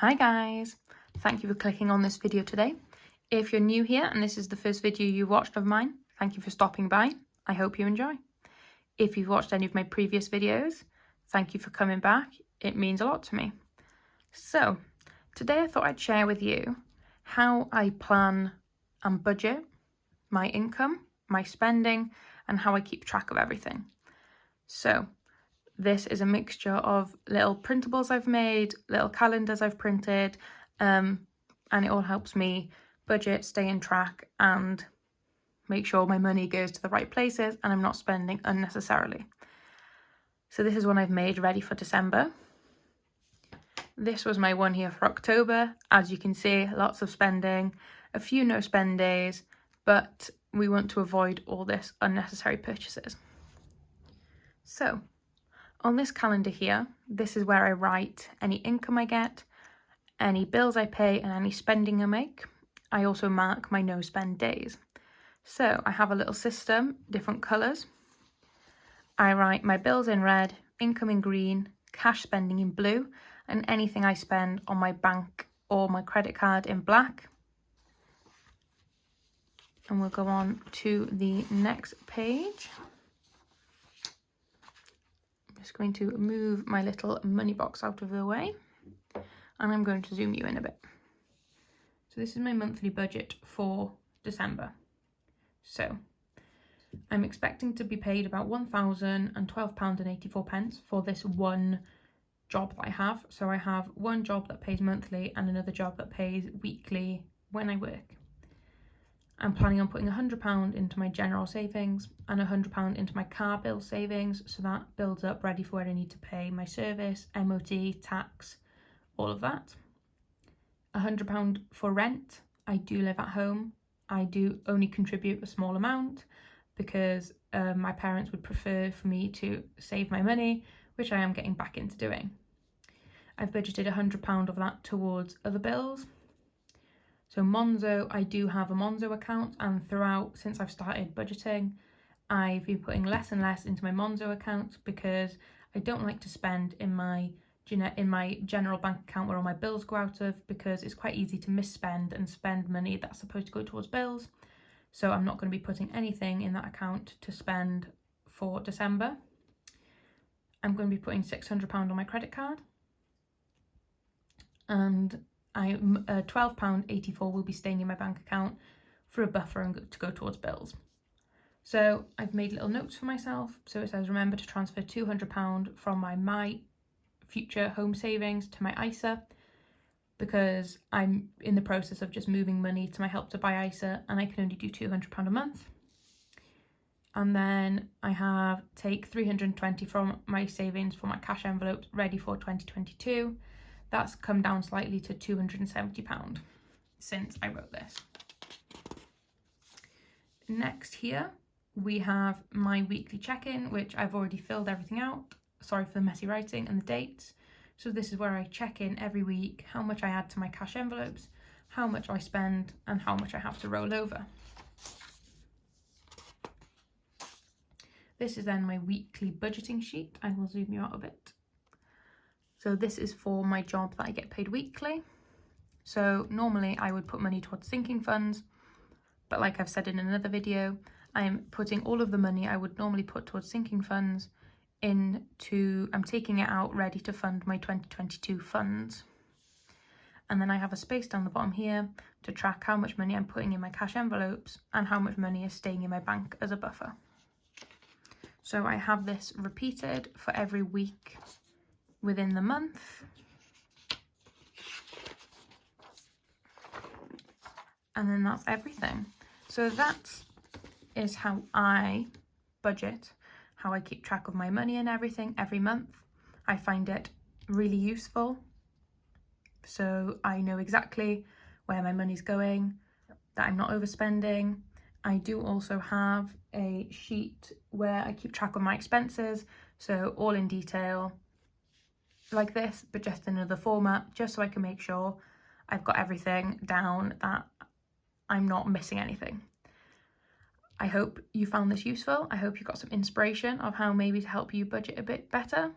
Hi guys, thank you for clicking on this video today. If you're new here and this is the first video you've watched of mine, thank you for stopping by. I hope you enjoy. If you've watched any of my previous videos, thank you for coming back. It means a lot to me. So today I thought I'd share with you how I plan and budget my income, my spending, and how I keep track of everything. So this is a mixture of little printables I've made, little calendars I've printed, and it all helps me budget, stay in track, and make sure my money goes to the right places and I'm not spending unnecessarily. So this is one I've made ready for December. This was my one here for October. As you can see, lots of spending, a few no spend days, but we want to avoid all this unnecessary purchases. So on this calendar here, this is where I write any income I get, any bills I pay, and any spending I make. I also mark my no spend days. So I have a little system, different colours. I write my bills in red, income in green, cash spending in blue, and anything I spend on my bank or my credit card in black. And we'll go on to the next page. Just going to move my little money box out of the way and I'm going to zoom you in a bit. So this is my monthly budget for December. So I'm expecting to be paid about £1,012.84 for this one job that I have. So I have one job that pays monthly and another job that pays weekly when I work. I'm planning on putting £100 into my general savings and £100 into my car bill savings, so that builds up ready for when I need to pay my service, MOT, tax, all of that. £100 for rent. I do live at home. I do only contribute a small amount because my parents would prefer for me to save my money, which I am getting back into doing. I've budgeted £100 of that towards other bills. So Monzo, I do have a Monzo account, and throughout, since I've started budgeting, I've been putting less and less into my Monzo account because I don't like to spend in my general bank account where all my bills go out of, because it's quite easy to misspend and spend money that's supposed to go towards bills. So I'm not going to be putting anything in that account to spend for December. I'm going to be putting £600 on my credit card, and £12.84 will be staying in my bank account for a buffer and to go towards bills. So I've made little notes for myself. So it says, remember to transfer £200 from my future home savings to my ISA, because I'm in the process of just moving money to my Help to Buy ISA and I can only do £200 a month. And then I take £320 from my savings for my cash envelopes ready for 2022. That's come down slightly to £270 since I wrote this. Next here, we have my weekly check-in, which I've already filled everything out. Sorry for the messy writing and the dates. So this is where I check in every week, how much I add to my cash envelopes, how much I spend, and how much I have to roll over. This is then my weekly budgeting sheet. I will zoom you out a bit. So this is for my job that I get paid weekly. So normally I would put money towards sinking funds, but like I've said in another video, I'm putting all of the money I would normally put towards sinking funds I'm taking it out ready to fund my 2022 funds. And then I have a space down the bottom here to track how much money I'm putting in my cash envelopes and how much money is staying in my bank as a buffer. So I have this repeated for every week within the month, and then that's everything. So that is how I budget, how I keep track of my money and everything every month. I find it really useful, so I know exactly where my money's going, that I'm not overspending. I do also have a sheet where I keep track of my expenses, so all in detail like this, but just in another format, just so I can make sure I've got everything down, that I'm not missing anything. I hope you found this useful. I hope you got some inspiration of how maybe to help you budget a bit better.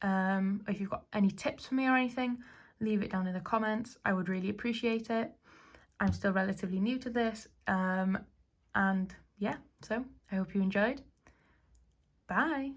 If you've got any tips for me or anything, leave it down in the comments. I would really appreciate it. I'm still relatively new to this, and yeah, so I hope you enjoyed. Bye.